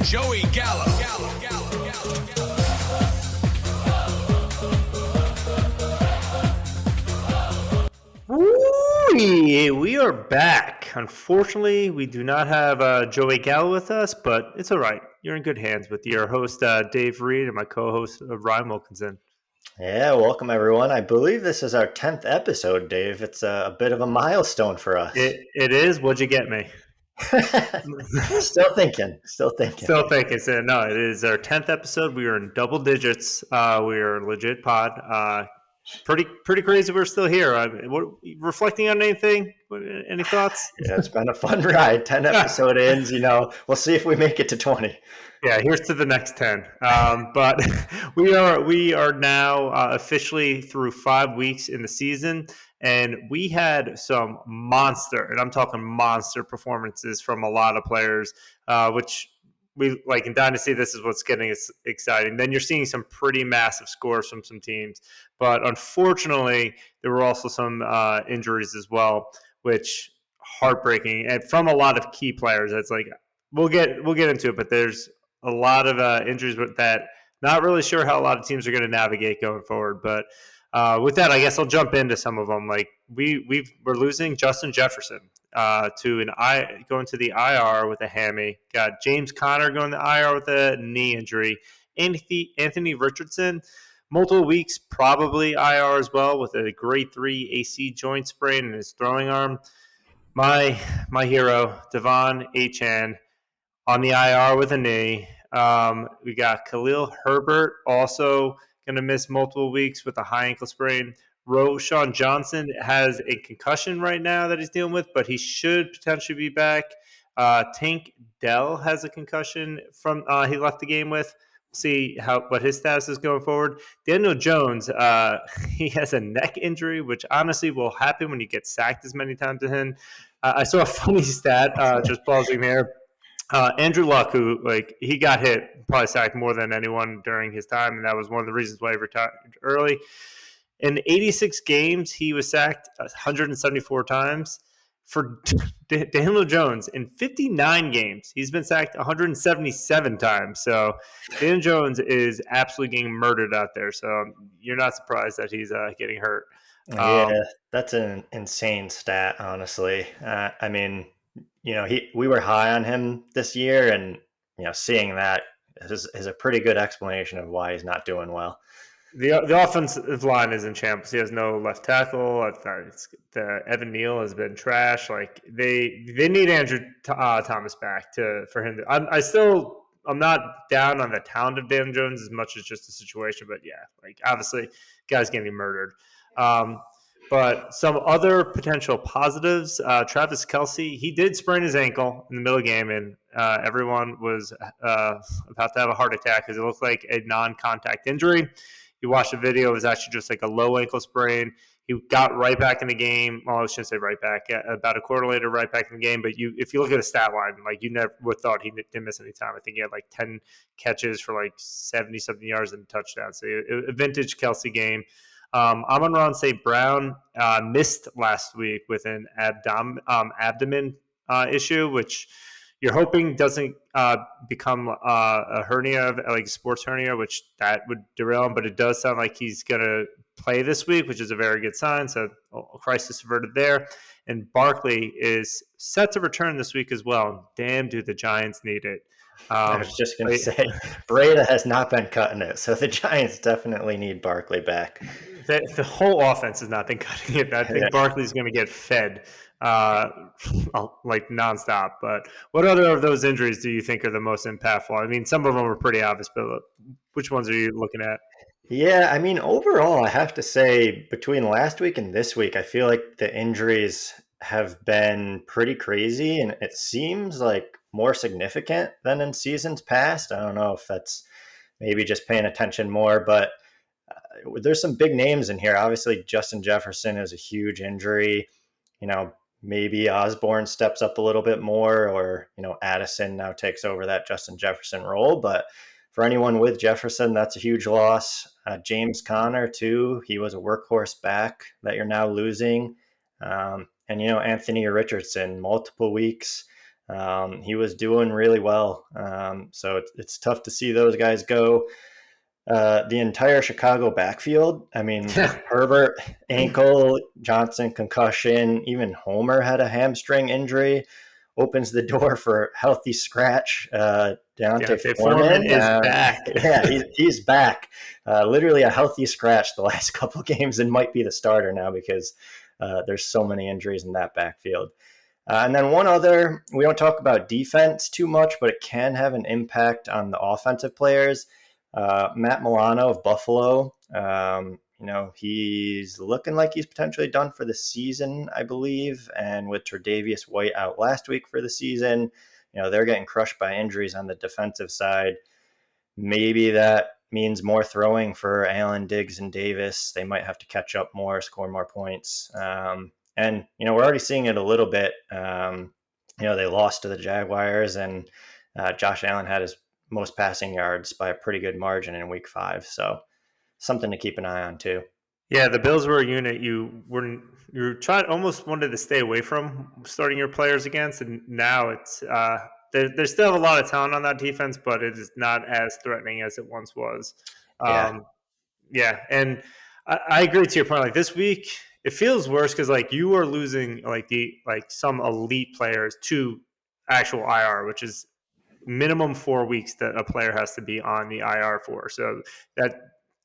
Joey Gallo. We are back. Unfortunately, we do not have Joey Gallo with us, but it's all right. You're in good hands with your host, Dave Reed, and my co-host, Ryan Wilkinson. Yeah, welcome everyone. I believe this is our 10th episode, Dave. It's a bit of a milestone for us. It is. What'd you get me? Still thinking. Still thinking. So, no, it is our 10th episode. We are in double digits. We are a legit pod. Pretty crazy. We're still here. Reflecting on anything? Any thoughts? Yeah, it's been a fun ride. 10 episode ends. We'll see if we make it to 20. Yeah, here's to the next 10. But we are now officially through 5 weeks in the season, and we had some monster, and I'm talking monster performances from a lot of players, which we like in Dynasty. This is what's getting us exciting. Then you're seeing some pretty massive scores from some teams, but unfortunately, there were also some injuries as well, which heartbreaking, and from a lot of key players. It's like we'll get into it, but there's a lot of injuries with that. Not really sure how a lot of teams are going to navigate going forward. But with that, I guess I'll jump into some of them. Like we're losing Justin Jefferson going to the IR with a hammy. Got James Conner going to the IR with a knee injury. Anthony Richardson, multiple weeks, probably IR as well with a grade 3 AC joint sprain in his throwing arm. My hero, Etienne, on the IR with a knee. We got Khalil Herbert also going to miss multiple weeks with a high ankle sprain. Roschon Johnson has a concussion right now that he's dealing with, but he should potentially be back. Tank Dell has a concussion from he left the game with. See what his status is going forward. Daniel Jones, he has a neck injury, which honestly will happen when you get sacked as many times as him. I saw a funny stat, just pausing there. Andrew Luck, who he got hit, probably sacked more than anyone during his time, and that was one of the reasons why he retired early. In 86 games, he was sacked 174 times. For Daniel Jones, in 59 games, he's been sacked 177 times. So Daniel Jones is absolutely getting murdered out there. So you're not surprised that he's getting hurt. Yeah, that's an insane stat, honestly. We were high on him this year, and seeing that is a pretty good explanation of why he's not doing well. The offensive line is in shambles. He has no left tackle. The Evan Neal has been trash. Like they need Andrew Thomas back for him. I'm not down on the talent of Dan Jones as much as just the situation. But yeah, obviously, guy's getting murdered. But some other potential positives, Travis Kelce, he did sprain his ankle in the middle of the game, and everyone was about to have a heart attack because it looked like a non-contact injury. You watch the video, it was actually just like a low ankle sprain. He got right back in the game. Well, I shouldn't say right back. About a quarter later, right back in the game. But if you look at the stat line, you never would have thought he didn't miss any time. I think he had 10 catches for 70-something yards and a touchdown. So a vintage Kelce game. Amon-Ra St. Brown missed last week with an abdomen issue, which you're hoping doesn't become a hernia, like a sports hernia, which that would derail him. But it does sound like he's going to play this week, which is a very good sign. So a crisis averted there. And Barkley is set to return this week as well. Damn, do the Giants need it. I was just going to say, Breda has not been cutting it, so the Giants definitely need Barkley back. The whole offense has not been cutting it. I think Barkley's going to get fed nonstop. But what other of those injuries do you think are the most impactful? I mean, some of them are pretty obvious, but which ones are you looking at? Yeah, overall, I have to say between last week and this week, I feel like the injuries have been pretty crazy, and it seems like more significant than in seasons past. I don't know if that's maybe just paying attention more, but there's some big names in here. Obviously, Justin Jefferson is a huge injury. Maybe Osborne steps up a little bit more, or, Addison now takes over that Justin Jefferson role. But for anyone with Jefferson, that's a huge loss. James Conner, too. He was a workhorse back that you're now losing. And Anthony Richardson, multiple weeks. He was doing really well. So it's tough to see those guys go. The entire Chicago backfield. I mean, Herbert, ankle, Johnson, concussion, even Homer had a hamstring injury. Opens the door for healthy scratch. Deontay Deontay Foreman Foreman. is back. Yeah, he's back. Literally a healthy scratch the last couple games and might be the starter now because there's so many injuries in that backfield. And then one other, we don't talk about defense too much, but it can have an impact on the offensive players. Matt Milano of Buffalo, he's looking like he's potentially done for the season, I believe. And with Tre'Davious White out last week for the season, they're getting crushed by injuries on the defensive side. Maybe that means more throwing for Allen, Diggs, and Davis. They might have to catch up more, score more points. And we're already seeing it a little bit. They lost to the Jaguars, and Josh Allen had his most passing yards by a pretty good margin in week 5. So something to keep an eye on too. Yeah, the Bills were a unit you tried almost wanted to stay away from starting your players against, and now it's they still have a lot of talent on that defense, but it is not as threatening as it once was. Yeah. Yeah, and I agree to your point. Like this week, it feels worse because like you are losing like some elite players to actual IR, which is minimum 4 weeks that a player has to be on the IR for. So that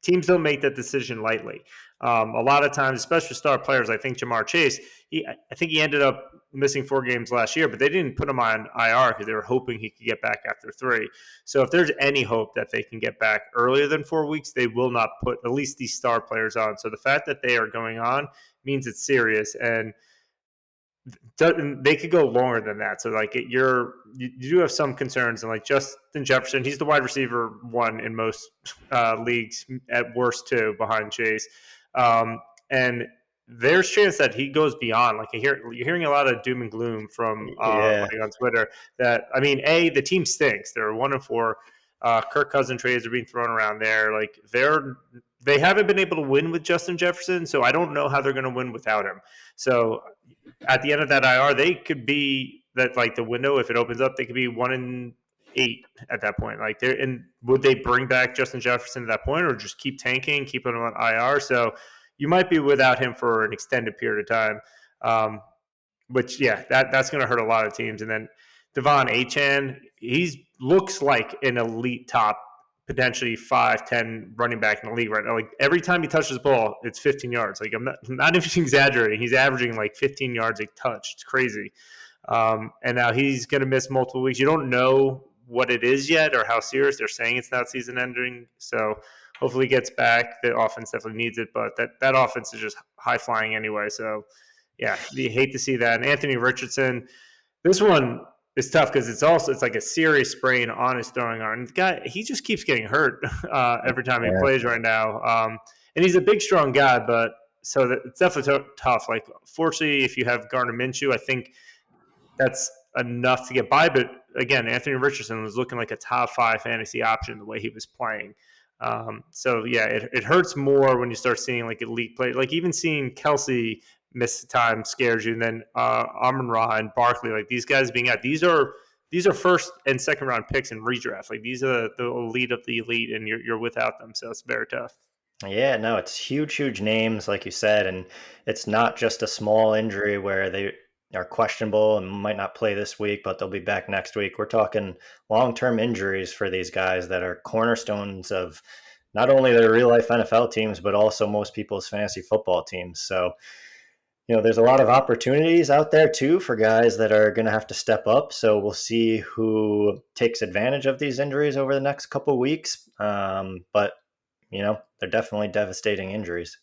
teams don't make that decision lightly. A lot of times, especially star players, I think Jamar Chase, I think he ended up missing 4 games last year, but they didn't put him on IR because they were hoping he could get back after 3. So if there's any hope that they can get back earlier than 4 weeks, they will not put at least these star players on. So the fact that they are going on means it's serious. And they could go longer than that. So like you do have some concerns, and like Justin Jefferson, he's the wide receiver 1 in most leagues, at worst 2 behind Chase, and there's chance that he goes beyond. Like you're hearing a lot of doom and gloom from Yeah. like on Twitter that the team stinks. They're 1-4. Kirk Cousins trades are being thrown around there. Like they haven't been able to win with Justin Jefferson, so I don't know how they're going to win without him. So at the end of that IR, they could be that like the window, if it opens up, they could be 1-8 at that point. Like and would they bring back Justin Jefferson at that point, or just keep tanking, keep him on IR? So you might be without him for an extended period of time. Which that's going to hurt a lot of teams. And then Devon Etienne, he looks like an elite top, potentially 5-10 running back in the league right now. Like every time he touches the ball, it's 15 yards. Like I'm not even exaggerating. He's averaging like 15 yards a touch. It's crazy. And now he's going to miss multiple weeks. You don't know what it is yet or how serious. They're saying it's not season ending. So hopefully he gets back. The offense definitely needs it, but that offense is just high flying anyway. So yeah, you hate to see that. And Anthony Richardson, this one is tough because it's like a serious sprain on his throwing arm. And the guy, he just keeps getting hurt every time he plays right now. And he's a big, strong guy, but so it's definitely tough. Like, fortunately, if you have Gardner Minshew, I think that's enough to get by. But again, Anthony Richardson was looking like a top 5 fantasy option the way he was playing. So yeah, it hurts more when you start seeing like elite play. Like even seeing Kelsey miss time scares you. And then Amon-Ra and Barkley, like these guys being out, these are first and second round picks in redraft. Like these are the elite of the elite, and you're without them, so it's very tough. Yeah, no, it's huge names, like you said, and it's not just a small injury where they are questionable and might not play this week, but they'll be back next week. We're talking long-term injuries for these guys that are cornerstones of not only their real-life NFL teams, but also most people's fantasy football teams. So, there's a lot of opportunities out there too for guys that are going to have to step up. So we'll see who takes advantage of these injuries over the next couple of weeks. But they're definitely devastating injuries.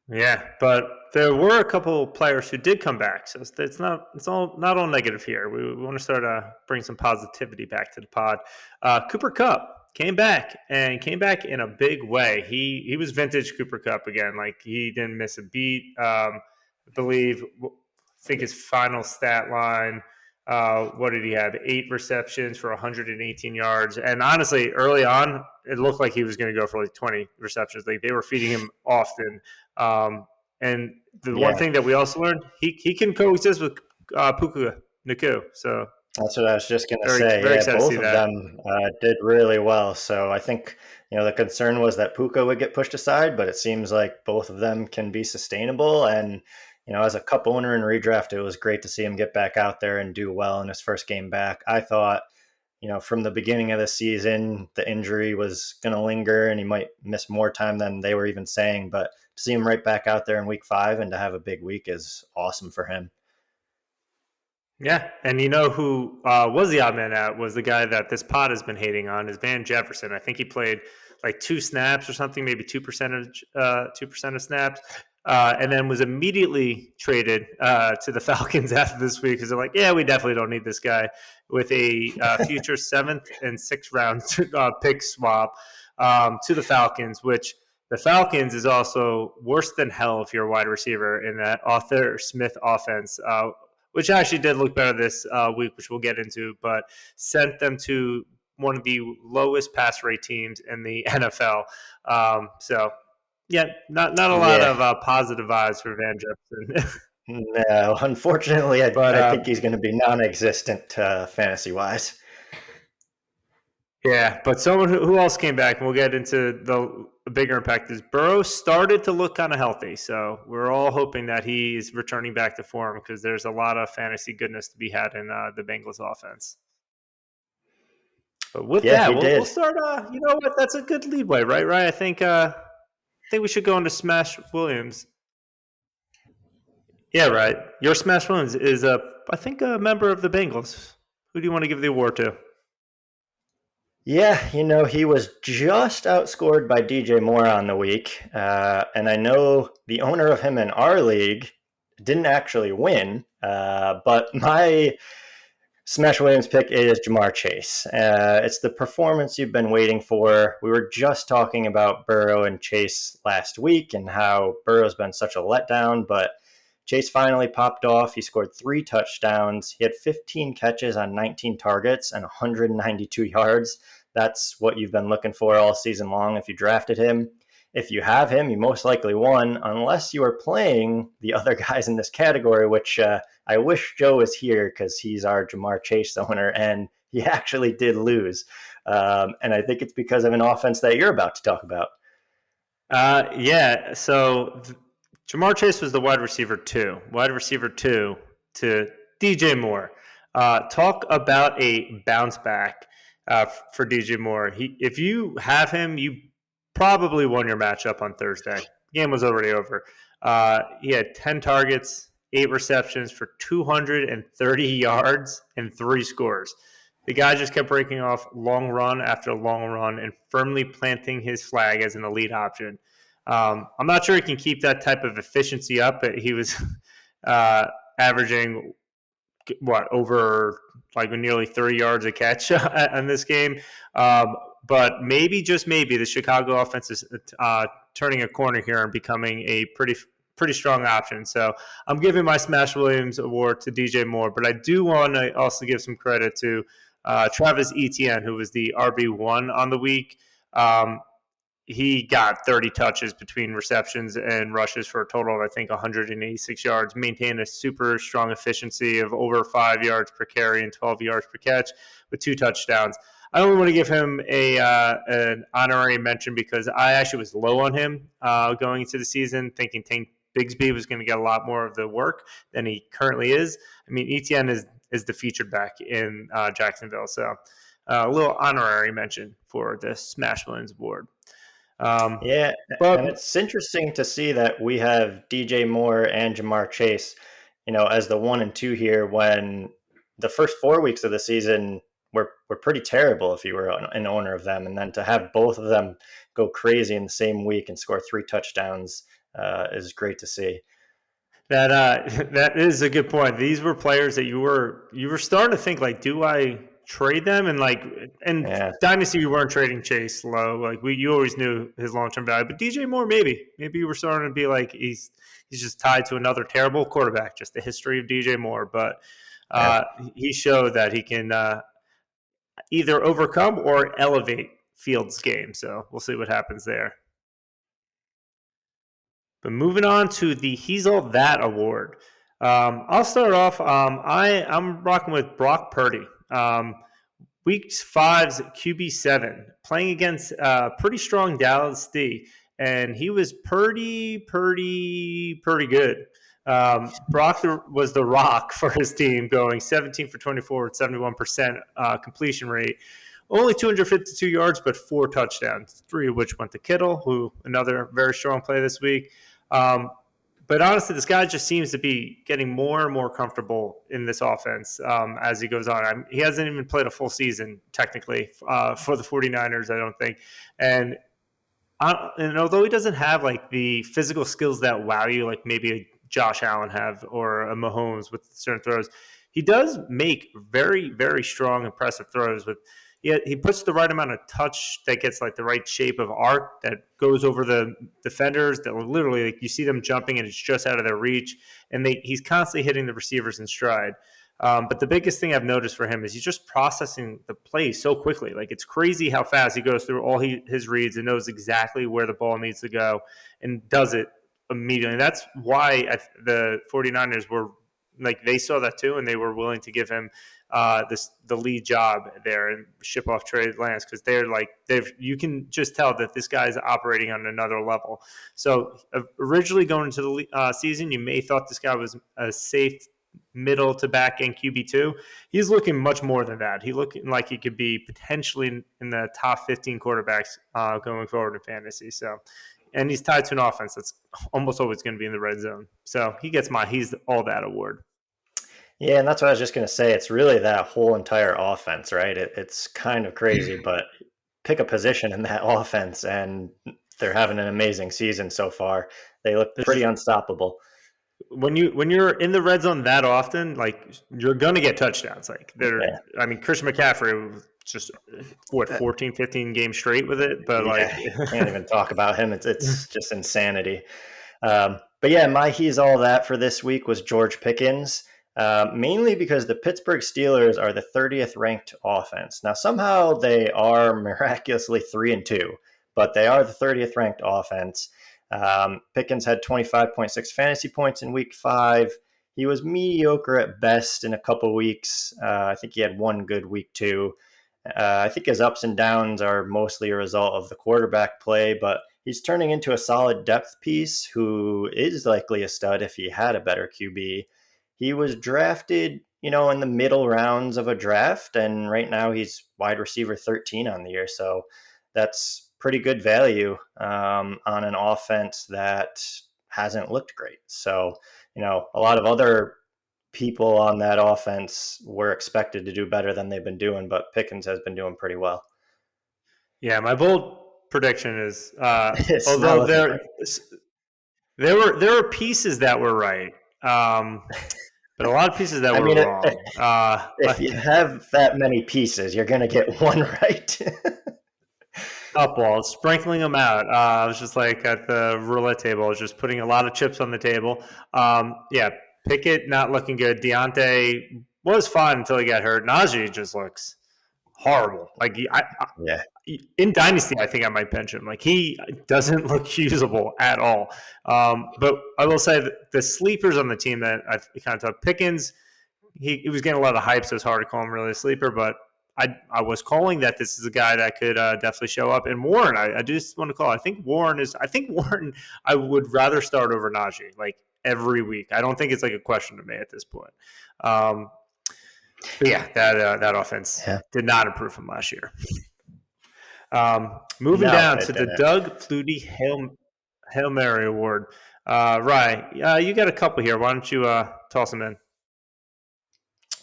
Yeah, but there were a couple players who did come back, so it's not all negative here. We want to start bring some positivity back to the pod. Cooper Kupp came back in a big way. He was vintage Cooper Kupp again. Like he didn't miss a beat. I think his final stat line. What did he have? 8 receptions for 118 yards. And honestly, early on, it looked like he was going to go for like 20 receptions. Like they were feeding him often. And the one thing that we also learned, he can coexist with Puka Naku. So That's what I was just going to Very, say. very Yeah, excited to see both of that. them did really well. So I think, the concern was that Puka would get pushed aside, but it seems like both of them can be sustainable. And, as a Cup owner in redraft, it was great to see him get back out there and do well in his first game back. I thought, from the beginning of the season, the injury was going to linger and he might miss more time than they were even saying. But to see him right back out there in week 5 and to have a big week is awesome for him. Yeah, and you know who was the odd man out was the guy that this pod has been hating on is Van Jefferson. I think he played like 2 snaps or something, maybe 2% of snaps, and then was immediately traded to the Falcons after this week because they're like, yeah, we definitely don't need this guy with a future 7th and 6th round pick swap to the Falcons, which the Falcons is also worse than hell if you're a wide receiver in that Arthur Smith offense. Which actually did look better this week, which we'll get into, but sent them to one of the lowest pass rate teams in the NFL. So, yeah, not a lot Yeah. of positive vibes for Van Jefferson. No, unfortunately, but I think he's going to be non-existent fantasy-wise. yeah, but someone who else came back, and we'll get into the bigger impact, is Burrow started to look kind of healthy. So we're all hoping that he's returning back to form because there's a lot of fantasy goodness to be had in the Bengals offense. But with Yeah, that, he we'll did. start. You know what? That's a good leadway, right? Right. I think we should go into Smash Williams. Yeah, right. Your Smash Williams is I think a member of the Bengals. Who do you want to give the award to? Yeah, he was just outscored by DJ Moore on the week. And I know the owner of him in our league didn't actually win, but my Smash Williams pick is Jamar Chase. It's the performance you've been waiting for. We were just talking about Burrow and Chase last week and how Burrow's been such a letdown, but Chase finally popped off. He scored 3 touchdowns. He had 15 catches on 19 targets and 192 yards. That's what you've been looking for all season long if you drafted him. If you have him, you most likely won, unless you are playing the other guys in this category, which I wish Joe was here because he's our Jamar Chase owner, and he actually did lose. And I think it's because of an offense that you're about to talk about. Yeah. So Jamar Chase was the wide receiver two. Wide receiver two to DJ Moore. Talk about a bounce back for DJ Moore. If you have him, you probably won your matchup on Thursday. The game was already over. He had 10 targets, 8 receptions for 230 yards and 3 scores. The guy just kept breaking off long run after long run and firmly planting his flag as an elite option. I'm not sure he can keep that type of efficiency up, but he was averaging over like nearly 30 yards a catch in this game. But maybe, just maybe, the Chicago offense is turning a corner here and becoming a pretty strong option. So I'm giving my Smash Williams award to DJ Moore, but I do want to also give some credit to Travis Etienne, who was the RB1 on the week. He got 30 touches between receptions and rushes for a total of, I think, 186 yards, maintained a super strong efficiency of over 5 yards per carry and 12 yards per catch with 2 touchdowns. I only want to give him an honorary mention because I actually was low on him going into the season, thinking Tank Bigsby was going to get a lot more of the work than he currently is. I mean, Etienne is the featured back in Jacksonville, so a little honorary mention for the Smash Williams award. Yeah, and But it's interesting to see that we have DJ Moore and Jamar Chase, as the 1 and 2 here when the first 4 weeks of the season were pretty terrible if you were an owner of them. And then to have both of them go crazy in the same week and score 3 touchdowns is great to see. that that is a good point. These were players that you were starting to think like, do I trade them? And Yeah. Dynasty, you weren't trading Chase low. Like you always knew his long term value. But DJ Moore, maybe you were starting to be like he's just tied to another terrible quarterback. Just the history of DJ Moore, but Yeah. he showed that he can either overcome or elevate Fields' game. So we'll see what happens there. But moving on to the He's All That award. I'll start off. I'm rocking with Brock Purdy. Week five's QB7 playing against pretty strong Dallas D, and he was pretty good. Brock was the rock for his team, going 17 for 24 with 71% completion rate. Only 252 yards, but 4 touchdowns, 3 of which went to Kittle, who another very strong play this week. But honestly, this guy just seems to be getting more and more comfortable in this offense as he goes on. He hasn't even played a full season, technically, for the 49ers, I don't think. And although he doesn't have like the physical skills that wow you, like maybe a Josh Allen have or a Mahomes with certain throws, he does make very, very strong, impressive throws with he puts the right amount of touch that gets like the right shape of arc that goes over the defenders that literally like you see them jumping and it's just out of their reach, and he's constantly hitting the receivers in stride. But the biggest thing I've noticed for him is he's just processing the play so quickly. Like it's crazy how fast he goes through all his reads and knows exactly where the ball needs to go and does it immediately. That's why the 49ers were like they saw that too, and they were willing to give him the lead job there and ship off Trey Lance because you can just tell that this guy's operating on another level. So originally going into the season, you may thought this guy was a safe middle to back end QB2. He's looking much more than that. He's looking like he could be potentially in the top 15 quarterbacks going forward in fantasy. So, and he's tied to an offense that's almost always going to be in the red zone. So he gets he's all that award. Yeah, and that's what I was just going to say. It's really that whole entire offense, right? It's kind of crazy, but pick a position in that offense, and they're having an amazing season so far. They look pretty unstoppable. When you're in the red zone that often, like you're gonna get touchdowns. I mean, Christian McCaffrey just 14, 15 games straight with it, but can't even talk about him. It's just insanity. But yeah, he's all that for this week was George Pickens. Mainly because the Pittsburgh Steelers are the 30th ranked offense. Now, somehow they are miraculously 3-2, but they are the 30th ranked offense. Pickens had 25.6 fantasy points in week 5. He was mediocre at best in a couple weeks. I think he had one good week 2. I think his ups and downs are mostly a result of the quarterback play, but he's turning into a solid depth piece who is likely a stud if he had a better QB. He was drafted, in the middle rounds of a draft, and right now he's wide receiver 13 on the year. So that's pretty good value on an offense that hasn't looked great. So, a lot of other people on that offense were expected to do better than they've been doing, but Pickens has been doing pretty well. Yeah, my bold prediction is although there were pieces that were right. But a lot of pieces that were wrong. If you have that many pieces, you're going to get one right. Up balls, sprinkling them out. I was just like at the roulette table, I was just putting a lot of chips on the table. Yeah, Pickett not looking good. Deontay was fine until he got hurt. Najee just looks horrible. Like in Dynasty, I think I might bench him. Like he doesn't look usable at all. But I will say that the sleepers on the team that I kind of thought Pickens, he was getting a lot of hype, so it's hard to call him really a sleeper. But I was calling that this is a guy that could definitely show up. And Warren, I just want to call. I think Warren I would rather start over Najee like every week. I don't think it's like a question to me at this point. But yeah, that offense did not improve from last year. Moving down to the Doug Flutie Hail Mary Award. Rye, you got a couple here. Why don't you toss them in?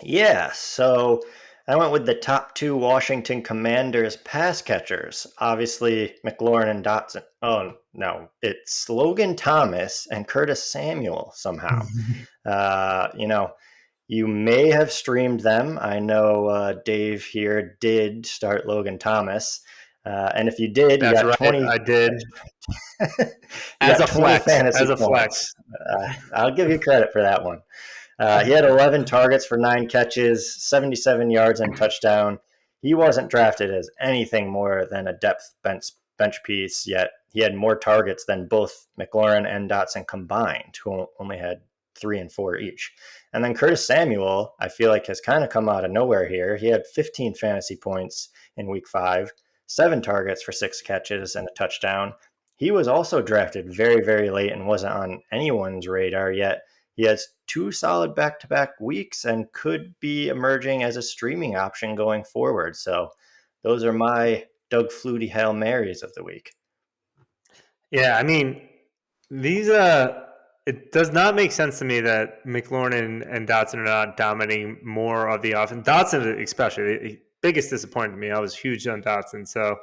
Yeah, so I went with the top 2 Washington Commanders pass catchers. Obviously, McLaurin and Dotson. Oh, no, it's Logan Thomas and Curtis Samuel somehow. You may have streamed them. I know Dave here did start Logan Thomas. And if you did, you got 20. I did. As a flex. I'll give you credit for that one. He had 11 targets for 9 catches, 77 yards and touchdown. He wasn't drafted as anything more than a depth bench piece, yet he had more targets than both McLaurin and Dotson combined, who only had 3 and 4 each. And then Curtis Samuel, I feel like, has kind of come out of nowhere here. He had 15 fantasy points in week 5, 7 targets for 6 catches and a touchdown. He was also drafted very, very late and wasn't on anyone's radar yet. He has 2 solid back-to-back weeks and could be emerging as a streaming option going forward. So those are my Doug Flutie Hail Marys of the week. Yeah, I mean, these it does not make sense to me that McLaurin and Dotson are not dominating more of the offense. Dotson, especially, the biggest disappointment to me. I was huge on Dotson, so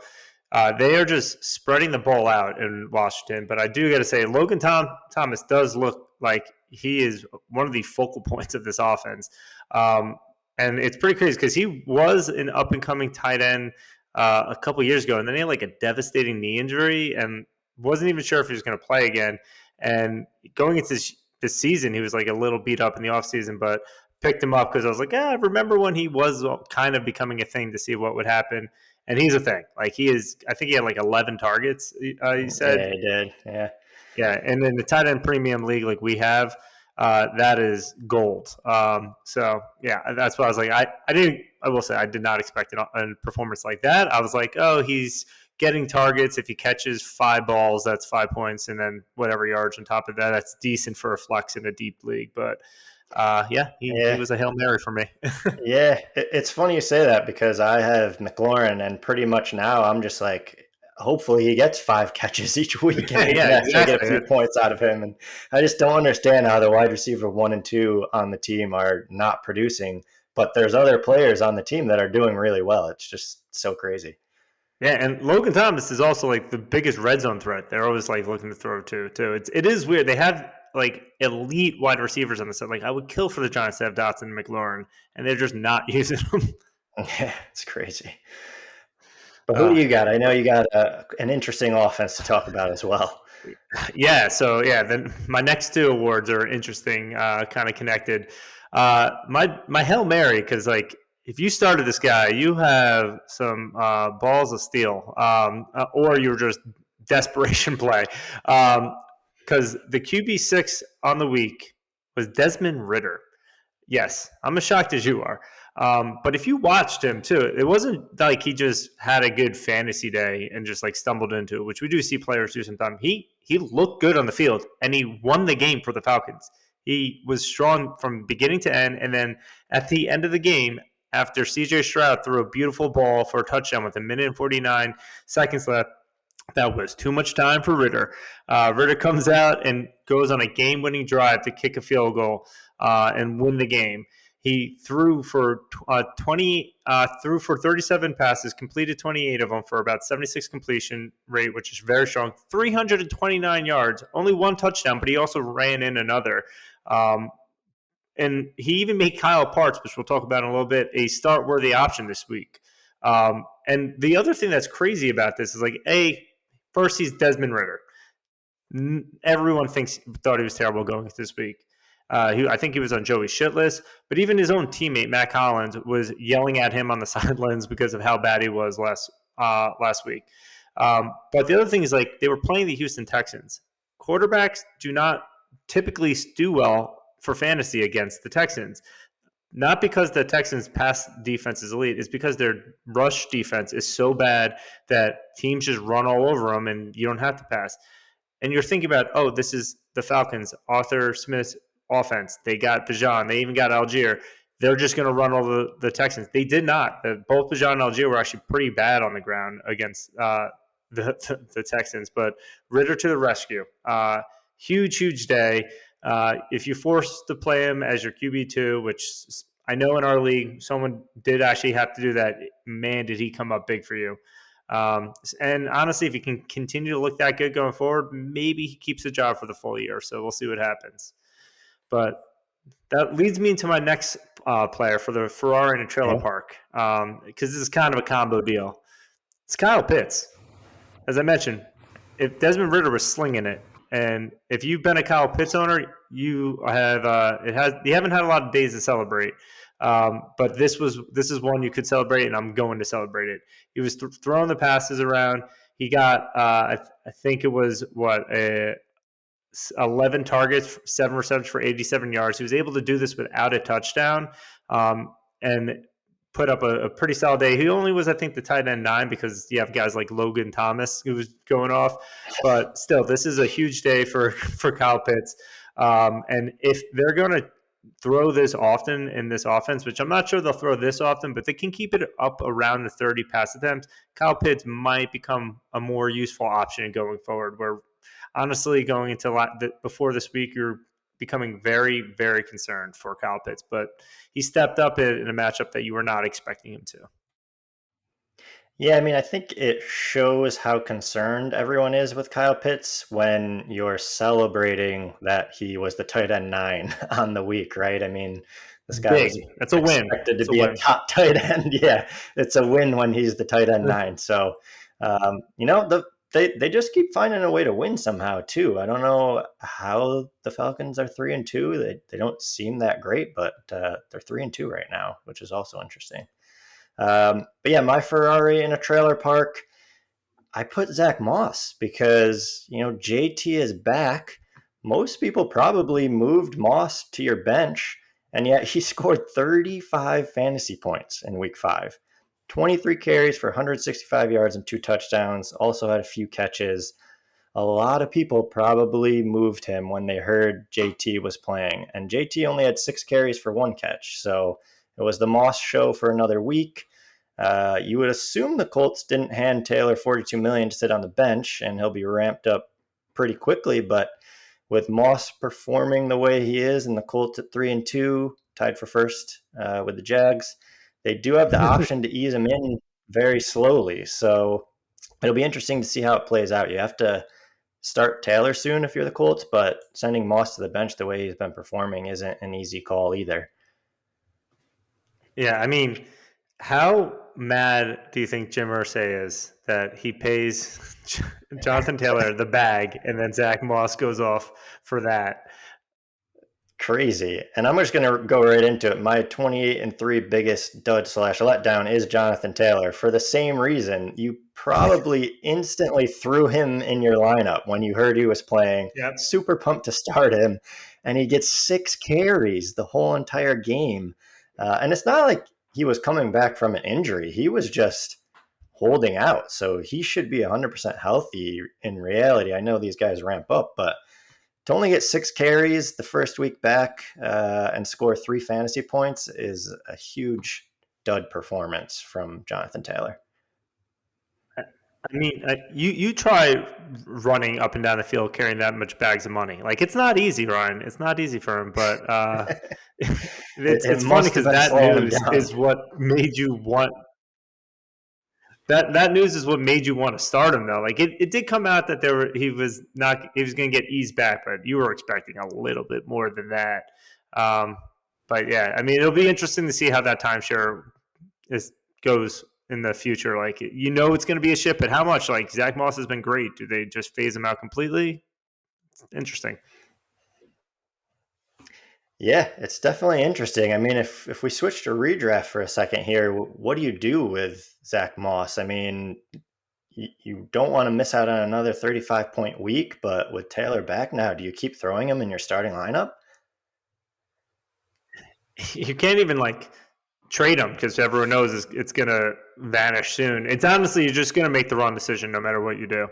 they are just spreading the ball out in Washington. But I do got to say, Logan Thomas does look like he is one of the focal points of this offense, and it's pretty crazy because he was an up and coming tight end a couple years ago, and then he had like a devastating knee injury and wasn't even sure if he was going to play again. And going into this season, he was like a little beat up in the offseason, but picked him up because I was like, I remember when he was kind of becoming a thing to see what would happen. And he's a thing. Like he is, I think he had like 11 targets, you said. Yeah, he did. Yeah. Yeah. And then the tight end premium league like we have, that is gold. So yeah, that's why I was like, I will say I did not expect a performance like that. I was like, oh, he's getting targets. If he catches 5 balls, that's 5 points. And then whatever yards on top of that, that's decent for a flex in a deep league. But he was a Hail Mary for me. Yeah, it's funny you say that because I have McLaurin, and pretty much now I'm just like, hopefully he gets 5 catches each week and we can actually get a few points out of him. And I just don't understand how the wide receiver 1 and 2 on the team are not producing, but there's other players on the team that are doing really well. It's just so crazy. Yeah, and Logan Thomas is also like the biggest red zone threat. They're always like looking to throw too. It is weird. They have like elite wide receivers on the side. Like I would kill for the Giants to have Dotson and McLaurin, and they're just not using them. Yeah, it's crazy. But who do you got? I know you got an interesting offense to talk about as well. Yeah, so then my next 2 awards are interesting, kind of connected. My Hail Mary, because like if you started this guy, you have some balls of steel, or you're just desperation play. Because the QB6 on the week was Desmond Ridder. Yes, I'm as shocked as you are. But if you watched him too, it wasn't like he just had a good fantasy day and just like stumbled into it, which we do see players do sometimes. He looked good on the field and he won the game for the Falcons. He was strong from beginning to end, and then at the end of the game, after CJ Stroud threw a beautiful ball for a touchdown with 1:49 left, that was too much time for Ridder. Ridder comes out and goes on a game-winning drive to kick a field goal and win the game. He threw for 37 passes, completed 28 of them for about 76 completion rate, which is very strong. 329 yards, only 1 touchdown, but he also ran in another. And he even made Kyle Parts, which we'll talk about in a little bit, a start-worthy option this week. And the other thing that's crazy about this is like, first he's Desmond Ridder. Everyone thought he was terrible going into this week. I think he was on Joey's shit list, but even his own teammate Matt Collins was yelling at him on the sidelines because of how bad he was last week. But the other thing is like they were playing the Houston Texans. Quarterbacks do not typically do well for fantasy against the Texans. Not because the Texans' pass defense is elite, it's because their rush defense is so bad that teams just run all over them and you don't have to pass. And you're thinking about, this is the Falcons, Arthur Smith's offense. They got Bijan. They even got Algier. They're just going to run all the Texans. They did not. Both Bijan and Algier were actually pretty bad on the ground against the Texans. But Ridder to the rescue. Huge day. If you force to play him as your QB2, which I know in our league, someone did actually have to do that. Man, did he come up big for you. And honestly, if he can continue to look that good going forward, maybe he keeps the job for the full year. So we'll see what happens. But that leads me into my next player for the Ferrari in a trailer park, because this is kind of a combo deal. It's Kyle Pitts. As I mentioned, if Desmond Ridder was slinging it, and if you've been a Kyle Pitts owner, you haven't had a lot of days to celebrate. But this is one you could celebrate, and I'm going to celebrate it. He was throwing the passes around. He got I think it was 11 targets, 7 receptions for 87 yards. He was able to do this without a touchdown, and put up a pretty solid day. He only was, I think, the tight end 9 because you have guys like Logan Thomas who was going off. But still, this is a huge day for Kyle Pitts. And if they're going to throw this often in this offense, which I'm not sure they'll throw this often, but they can keep it up around the 30 pass attempts, Kyle Pitts might become a more useful option going forward, where honestly, going into before this week, you're becoming very, very concerned for Kyle Pitts, but he stepped up in a matchup that you were not expecting him to. Yeah, I mean, I think it shows how concerned everyone is with Kyle Pitts when you're celebrating that he was the tight end 9 on the week, right? I mean, this guy was That's a win. expected to be a top tight end. Yeah, it's a win when he's the tight end 9. So, they just keep finding a way to win somehow too. I don't know how the Falcons are 3-2. They don't seem that great, but they're 3-2 right now, which is also interesting. But yeah, my Ferrari in a trailer park, I put Zach Moss because, JT is back. Most people probably moved Moss to your bench, and yet he scored 35 fantasy points in week 5. 23 carries for 165 yards and 2 touchdowns, also had a few catches. A lot of people probably moved him when they heard JT was playing, and JT only had 6 carries for 1 catch, so it was the Moss show for another week. You would assume the Colts didn't hand Taylor $42 million to sit on the bench, and he'll be ramped up pretty quickly. But with Moss performing the way he is, and the Colts at 3-2, tied for first with the Jags, they do have the option to ease him in very slowly. So it'll be interesting to see how it plays out. You have to start Taylor soon if you're the Colts, but sending Moss to the bench the way he's been performing isn't an easy call either. Yeah, I mean, how mad do you think Jim Irsay is that he pays Jonathan Taylor the bag and then Zach Moss goes off for that? Crazy. And I'm just going to go right into it. My 28-3 biggest dud/letdown is Jonathan Taylor. For the same reason, you probably instantly threw him in your lineup when you heard he was playing. Yep. Super pumped to start him. And he gets 6 carries the whole entire game. And it's not like he was coming back from an injury. He was just holding out. So he should be 100% healthy in reality. I know these guys ramp up, but to only get 6 carries the first week back and score 3 fantasy points is a huge dud performance from Jonathan Taylor. I mean, you try running up and down the field carrying that much bags of money. Like, it's not easy, Ryan. It's not easy for him, but it's funny because that news is what made you want that news is what made you want to start him, though. Like, it did come out that he was going to get eased back, but you were expecting a little bit more than that. But yeah, I mean, it'll be interesting to see how that timeshare goes in the future. Like, it's going to be a ship, but how much? Like, Zach Moss has been great. Do they just phase him out completely? It's interesting. Yeah, it's definitely interesting. I mean, if we switch to redraft for a second here, what do you do with Zach Moss? I mean, you don't want to miss out on another 35-point week, but with Taylor back now, do you keep throwing him in your starting lineup? You can't even trade him because everyone knows it's going to vanish soon. It's honestly, you're just going to make the wrong decision no matter what you do.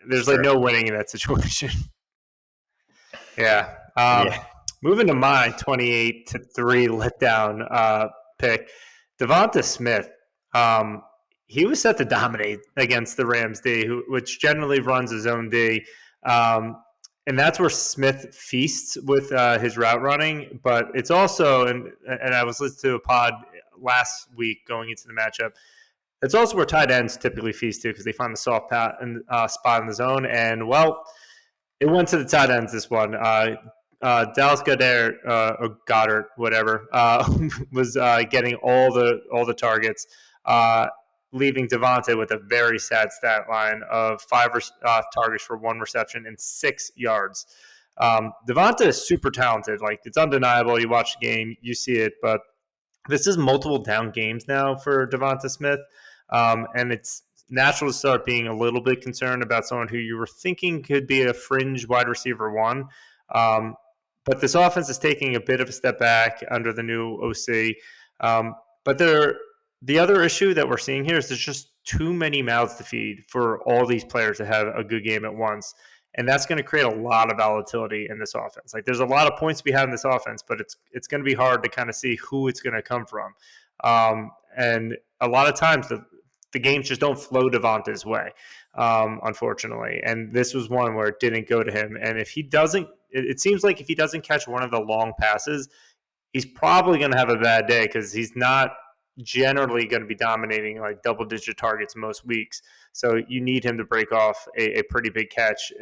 There's no winning in that situation. Yeah. Yeah. Moving to my 28-3 letdown pick, Devonta Smith. He was set to dominate against the Rams D, which generally runs his own D. And that's where Smith feasts with his route running. But it's also, and I was listening to a pod last week going into the matchup, it's also where tight ends typically feast too because they find the soft spot in the zone. And, well, it went to the tight ends this one. Dallas Goedert, whatever, was getting all the targets, leaving Devonta with a very sad stat line of 5 targets for 1 reception and 6 yards. Devonta is super talented. Like, it's undeniable. You watch the game, you see it, but this is multiple down games now for Devonta Smith, and it's natural to start being a little bit concerned about someone who you were thinking could be a fringe wide receiver one. Um, but this offense is taking a bit of a step back under the new OC. But the other issue that we're seeing here is there's just too many mouths to feed for all these players to have a good game at once. And that's going to create a lot of volatility in this offense. Like there's a lot of points to be had in this offense, but it's going to be hard to kind of see who it's going to come from. And a lot of times the games just don't flow Devonta's way, unfortunately. And this was one where it didn't go to him. And if he doesn't, it seems like if he doesn't catch one of the long passes, he's probably going to have a bad day because he's not generally going to be dominating like double-digit targets most weeks. So you need him to break off a pretty big catch.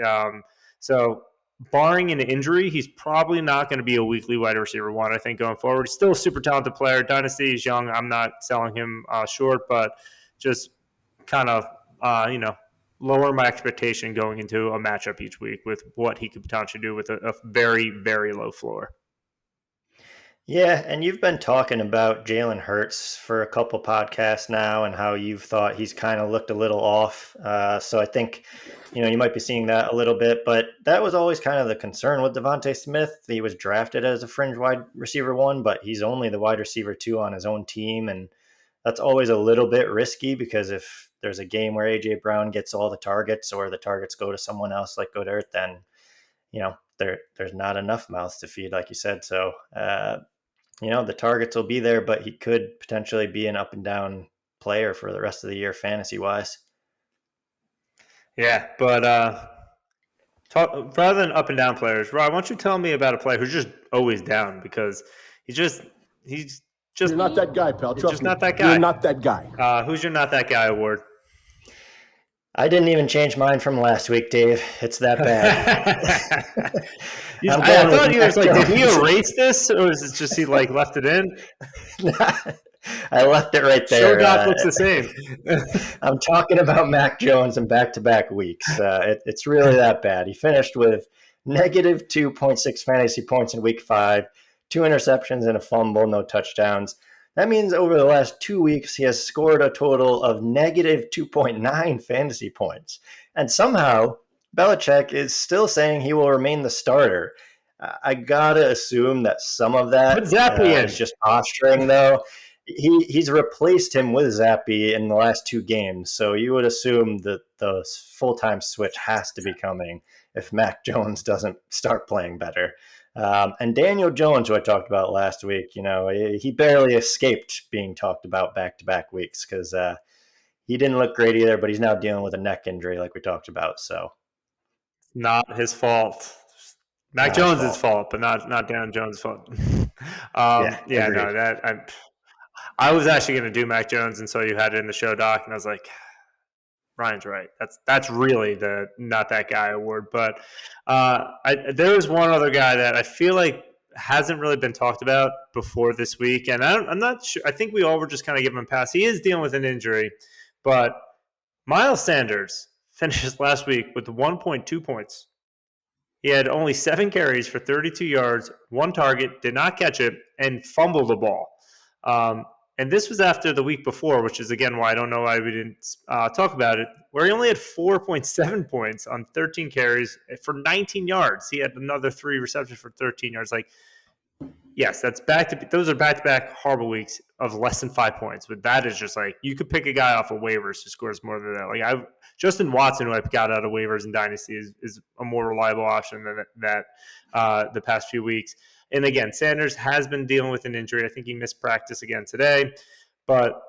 So barring an injury, he's probably not going to be a weekly wide receiver one, I think, going forward. He's still a super talented player. Dynasty is young. I'm not selling him short, but just kind of, lower my expectation going into a matchup each week with what he could potentially do with a very, very low floor. Yeah, and you've been talking about Jalen Hurts for a couple podcasts now and how you've thought he's kind of looked a little off. So I think, you might be seeing that a little bit, but that was always kind of the concern with Devontae Smith. He was drafted as a fringe wide receiver one, but he's only the wide receiver two on his own team. And that's always a little bit risky because if there's a game where A.J. Brown gets all the targets or the targets go to someone else like Goddard, then, there's not enough mouths to feed, like you said. So, the targets will be there, but he could potentially be an up and down player for the rest of the year, fantasy wise. Yeah, but rather than up and down players, Rob, why don't you tell me about a player who's just always down because he's just You're not that guy, pal. Trust me. Not that guy. You're not that guy. Who's your not that guy award? I didn't even change mine from last week, Dave. It's that bad. I thought he was like, did he erase this, or is it just he like left it in? I left it right there. Show doc looks the same. I'm talking about Mac Jones in back-to-back weeks. It's really that bad. He finished with negative 2.6 fantasy points in week 5, 2 interceptions and a fumble, no touchdowns. That means over the last 2 weeks, he has scored a total of negative 2.9 fantasy points. And somehow, Belichick is still saying he will remain the starter. I got to assume that some of that is just posturing, though. He's replaced him with Zappe in the last 2 games. So you would assume that the full-time switch has to be coming if Mac Jones doesn't start playing better. And Daniel Jones, who I talked about last week, he barely escaped being talked about back-to-back weeks because he didn't look great either, but he's now dealing with a neck injury like we talked about. So, not his fault. Mac Jones' fault, but not Daniel Jones' fault. I was actually going to do Mac Jones, and so you had it in the show doc, and I was like, Ryan's right. That's really the not that guy award. But there was one other guy that I feel like hasn't really been talked about before this week, and I'm not sure. I think we all were just kind of giving him a pass. He is dealing with an injury, but Miles Sanders finishes last week with 1.2 points. He had only 7 carries for 32 yards, 1 target, did not catch it, and fumbled the ball. And this was after the week before, which is, again, why I don't know why we didn't talk about it, where he only had 4.7 points on 13 carries for 19 yards. He had another 3 receptions for 13 yards. Like, yes, those are back-to-back horrible weeks of less than 5 points. But that is just like, you could pick a guy off of waivers who scores more than that. Like, Justin Watson, who I got out of waivers in Dynasty, is a more reliable option than that the past few weeks. And again, Sanders has been dealing with an injury. I think he missed practice again today. But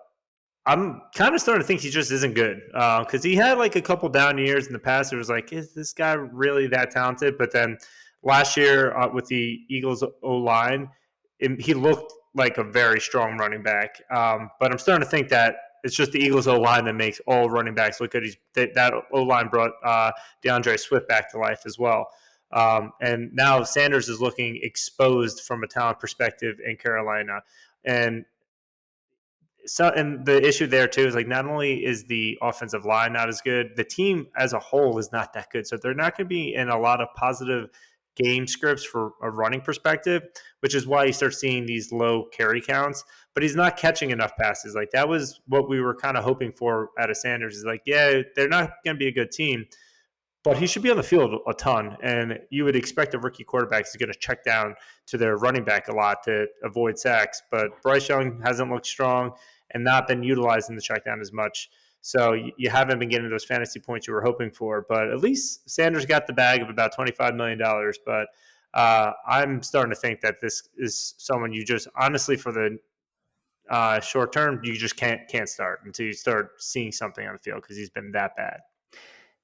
I'm kind of starting to think he just isn't good because he had like a couple down years in the past. It was like, is this guy really that talented? But then last year with the Eagles O-line, he looked like a very strong running back. But I'm starting to think that it's just the Eagles O-line that makes all running backs look good. That O-line brought DeAndre Swift back to life as well. And now Sanders is looking exposed from a talent perspective in Carolina. And the issue there too is like not only is the offensive line not as good, the team as a whole is not that good. So they're not going to be in a lot of positive game scripts for a running perspective, which is why you start seeing these low carry counts. But he's not catching enough passes. Like, that was what we were kind of hoping for out of Sanders. Is like, yeah, they're not going to be a good team, but he should be on the field a ton. And you would expect a rookie quarterback is going to check down to their running back a lot to avoid sacks. But Bryce Young hasn't looked strong and not been utilizing the check down as much. So you haven't been getting those fantasy points you were hoping for. But at least Sanders got the bag of about $25 million. But I'm starting to think that this is someone you just, honestly, for the short term, you just can't start until you start seeing something on the field, because he's been that bad.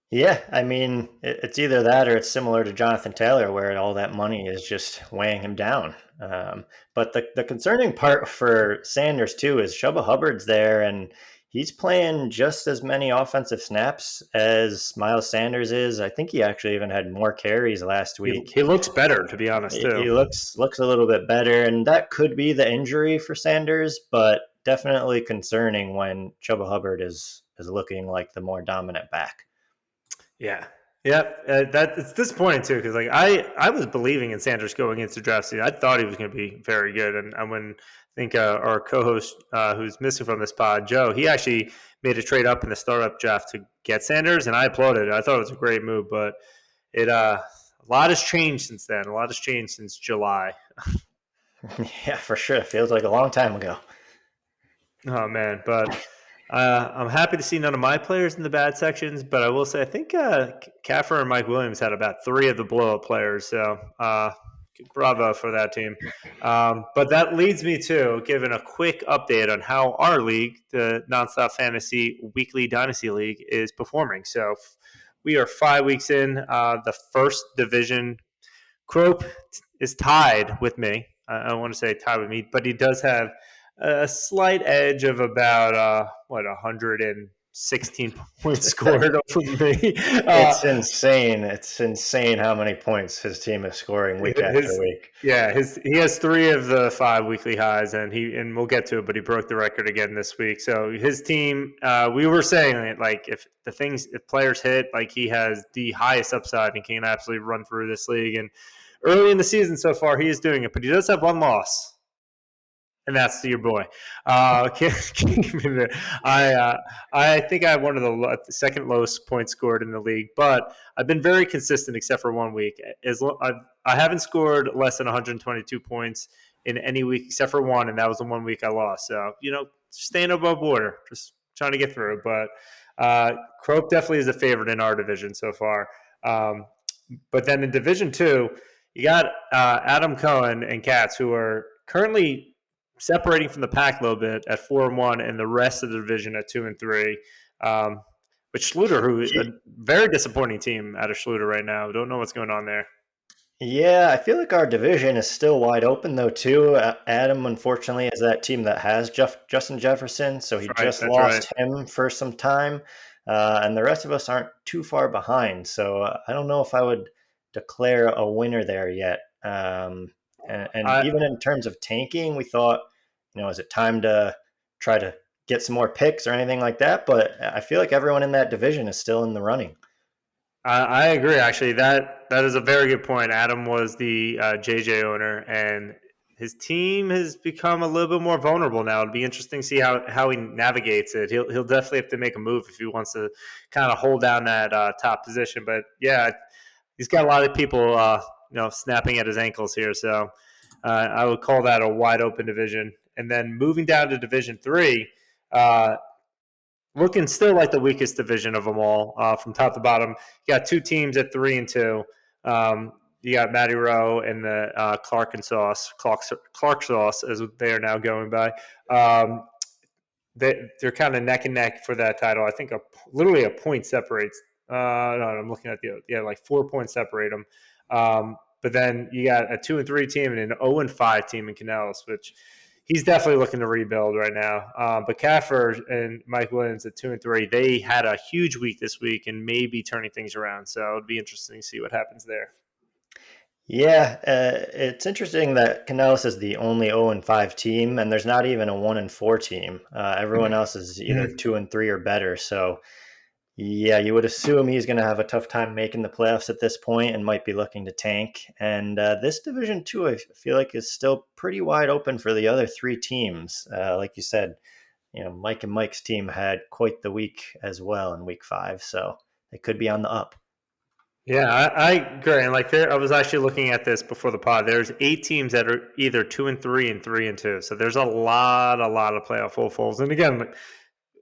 Yeah, I mean, it's either that or it's similar to Jonathan Taylor, where all that money is just weighing him down. But the concerning part for Sanders, too, is Chuba Hubbard's there, and he's playing just as many offensive snaps as Miles Sanders is. I think he actually even had more carries last week. He looks better, to be honest, too. He looks a little bit better, and that could be the injury for Sanders, but definitely concerning when Chuba Hubbard is looking like the more dominant back. Yeah. That it's disappointing too, because like I was believing in Sanders going into draft season. I thought he was going to be very good, and when I think our co-host who's missing from this pod, Joe, he actually made a trade up in the startup draft to get Sanders, and I applauded it. I thought it was a great move, but it a lot has changed since then. A lot has changed since July. Yeah, for sure. It feels like a long time ago. Oh man, but. I'm happy to see none of my players in the bad sections, but I will say I think Kaffer and Mike Williams had about 3 of the blow-up players, so bravo for that team. But that leads me to giving a quick update on how our league, the Nonstop Fantasy Weekly Dynasty League, is performing. So we are 5 weeks in. The first division, Crope is tied with me. I want to say tied with me, but he does have a slight edge of about 116 points scored over me. It's insane. It's insane how many points his team is scoring week after week. Yeah, he has 3 of the 5 weekly highs, and we'll get to it, but he broke the record again this week. So his team, we were saying, like, if players hit, like, he has the highest upside and can absolutely run through this league. And early in the season so far, he is doing it, but he does have 1 loss. And that's to your boy. I think I have one of the second lowest points scored in the league, but I've been very consistent except for 1 week. I haven't scored less than 122 points in any week except for 1, and that was the 1 week I lost. So, staying above water, just trying to get through. But Crope definitely is a favorite in our division so far. But then in Division 2, you got Adam Cohen and Katz, who are currently separating from the pack a little bit at 4-1, and the rest of the division at 2-3. But Schluter, who is a very disappointing team out of Schluter right now. Don't know what's going on there. Yeah, I feel like our division is still wide open, though, too. Adam, unfortunately, is that team that has Justin Jefferson, so he just lost him for some time. And the rest of us aren't too far behind. So I don't know if I would declare a winner there yet. Even in terms of tanking, we thought, is it time to try to get some more picks or anything like that? But I feel like everyone in that division is still in the running. I agree, actually. That is a very good point. Adam was the JJ owner, and his team has become a little bit more vulnerable now. It'll be interesting to see how he navigates it. He'll definitely have to make a move if he wants to kind of hold down that top position. But, yeah, he's got a lot of people snapping at his ankles here. So I would call that a wide open division. And then moving down to Division 3, looking still like the weakest division of them all from top to bottom. You got 2 teams at 3-2. You got Matty Rowe and the Clark Sauce, as they are now going by. They're kind of neck and neck for that title. I think literally a point separates. No, I'm looking at like 4 points separate them. But then you got a 2-3 team and an 0-5 team in Canales, which he's definitely looking to rebuild right now. But Kaffer and Mike Williams at 2-3, they had a huge week this week and may be turning things around. So it'd be interesting to see what happens there. Yeah, it's interesting that Canales is the only 0-5 team, and there's not even a 1-4 team. Everyone else is either 2-3 or better. So, Yeah, you would assume he's going to have a tough time making the playoffs at this point and might be looking to tank. And this division, too, I feel like is still pretty wide open for the other three teams. Like you said, Mike and Mike's team had quite the week as well in week 5, so they could be on the up. Yeah, I agree. And I was actually looking at this before the pod. There's 8 teams that are either 2-3 and 3-2. So there's a lot of playoff hopefuls. And again,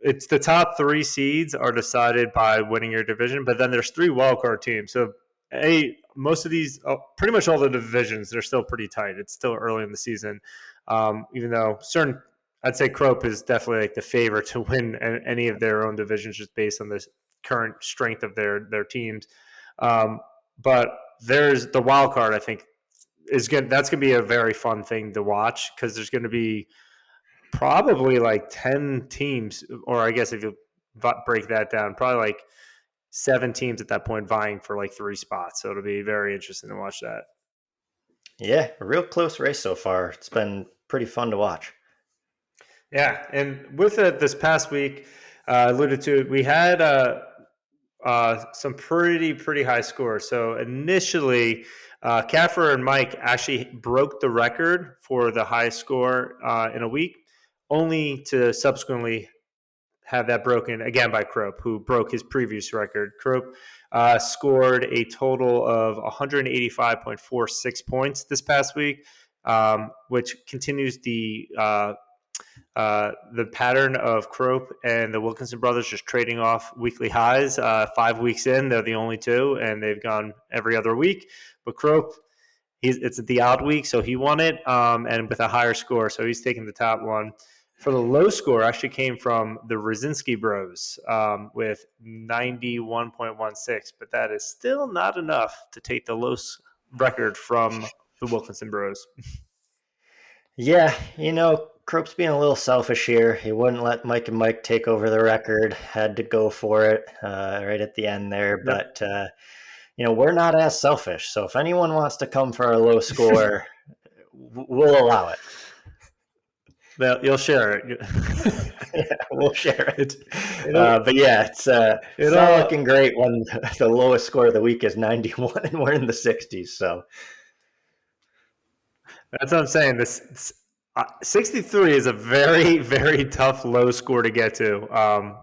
it's the top 3 seeds are decided by winning your division, but then there's 3 wildcard teams. So most of these, pretty much all the divisions, they're still pretty tight. It's still early in the season, even though I'd say Kupp is definitely like the favorite to win any of their own divisions just based on the current strength of their teams. But there's the wild card, I think, is good. That's going to be a very fun thing to watch because there's going to be probably like 10 teams, or I guess if you break that down, probably like 7 teams at that point vying for like 3 spots. So it'll be very interesting to watch that. Yeah, a real close race so far. It's been pretty fun to watch. Yeah, and with it this past week, alluded to it, we had some pretty high scores. So initially, Kaffer and Mike actually broke the record for the highest score in a week, only to subsequently have that broken again by Kupp, who broke his previous record. Kupp scored a total of 185.46 points this past week, which continues the pattern of Kupp and the Wilkinson brothers just trading off weekly highs. 5 weeks in, they're the only 2, and they've gone every other week. But Kupp, it's the odd week, so he won it, and with a higher score, so he's taking the top one. For the low score, actually came from the Rosinski Bros with 91.16, but that is still not enough to take the low record from the Wilkinson Bros. Yeah, Kupp's being a little selfish here. He wouldn't let Mike and Mike take over the record. Had to go for it right at the end there. Yep. But, we're not as selfish. So if anyone wants to come for our low score, we'll allow it. Well, you'll share it. Yeah, we'll share it. But yeah, it's not looking great when the lowest score of the week is 91 and we're in the 60s. So that's what I'm saying. This 63 is a very tough low score to get to.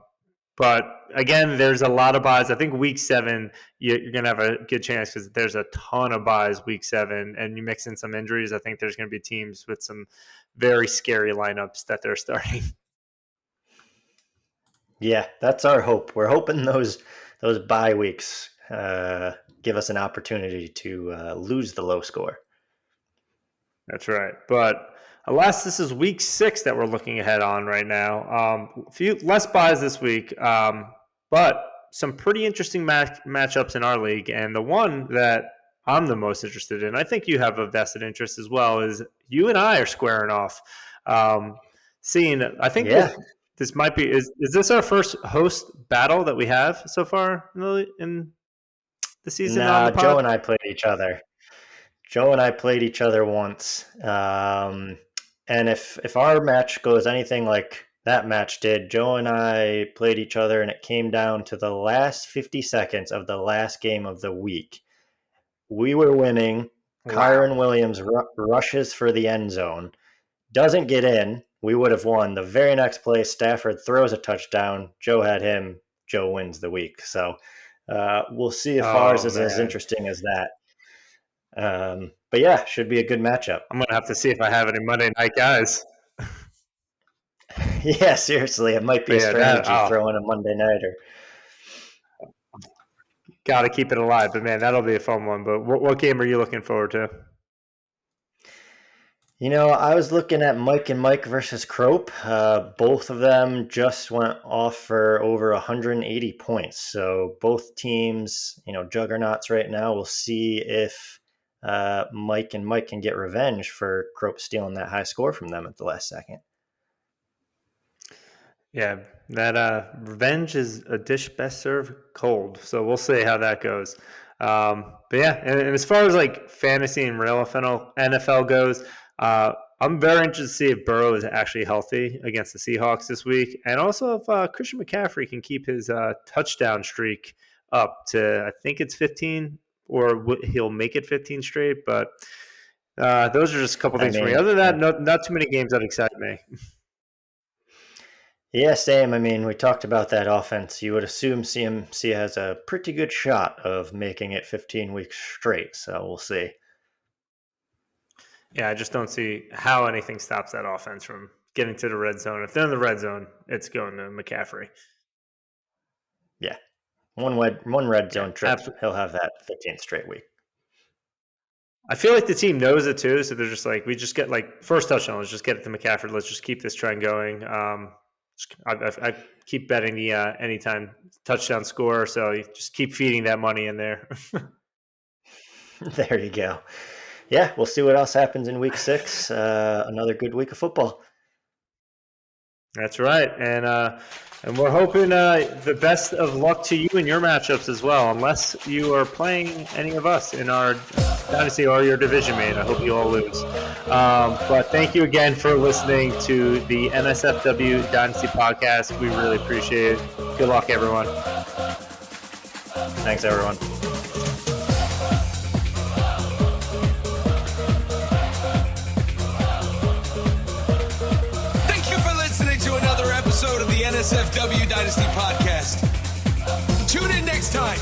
But again, there's a lot of buys. I think week 7, you're going to have a good chance because there's a ton of buys week 7, and you mix in some injuries. I think there's going to be teams with some very scary lineups that they're starting. Yeah, that's our hope. We're hoping those bye weeks give us an opportunity to lose the low score. That's right. But alas, this is week 6 that we're looking ahead on right now. A few less buys this week, but some pretty interesting matchups in our league. And the one that I'm the most interested in, I think you have a vested interest as well, is you and I are squaring off. I think this might be, is this our first host battle that we have so far in the season? No, Joe and I played each other. Joe and I played each other once. And if our match goes anything like that match did, Joe and I played each other and it came down to the last 50 seconds of the last game of the week. We were winning. Wow. Kyron Williams rushes for the end zone. Doesn't get in. We would have won. The very next play, Stafford throws a touchdown. Joe had him. Joe wins the week. So we'll see if ours is as interesting as that. But yeah, should be a good matchup. I'm going to have to see if I have any Monday night guys. Yeah, seriously. It might be a strategy throwing a Monday nighter. Got to keep it alive. But, man, that'll be a fun one. But what game are you looking forward to? I was looking at Mike and Mike versus Kupp. Both of them just went off for over 180 points. So both teams, juggernauts right now. We'll see if Mike and Mike can get revenge for Kupp stealing that high score from them at the last second. Yeah, that revenge is a dish best served cold. So we'll see how that goes. But yeah, and as far as like fantasy and real NFL goes, I'm very interested to see if Burrow is actually healthy against the Seahawks this week, and also if Christian McCaffrey can keep his touchdown streak up to, I think it's 15, or he'll make it 15 straight. But those are just a couple things for me. Other than that, not too many games that excite me. Yeah, same. I mean, we talked about that offense. You would assume CMC has a pretty good shot of making it 15 weeks straight, so we'll see. Yeah, I just don't see how anything stops that offense from getting to the red zone. If they're in the red zone, it's going to McCaffrey. Yeah. One red zone trip, he'll have that 15th straight week. I feel like the team knows it too, so they're just like, we just get first touchdown, let's just get it to McCaffrey. Let's just keep this trend going. I keep betting the anytime touchdown score, so you just keep feeding that money in there. There you go. Yeah, we'll see what else happens in week 6. Another good week of football. That's right. And we're hoping the best of luck to you in your matchups as well, unless you are playing any of us in our Dynasty or your division mate. I hope you all lose. But thank you again for listening to the NSFW Dynasty podcast. We really appreciate it. Good luck, everyone. Thanks, everyone. Episode of the NSFW Dynasty podcast. Tune in next time.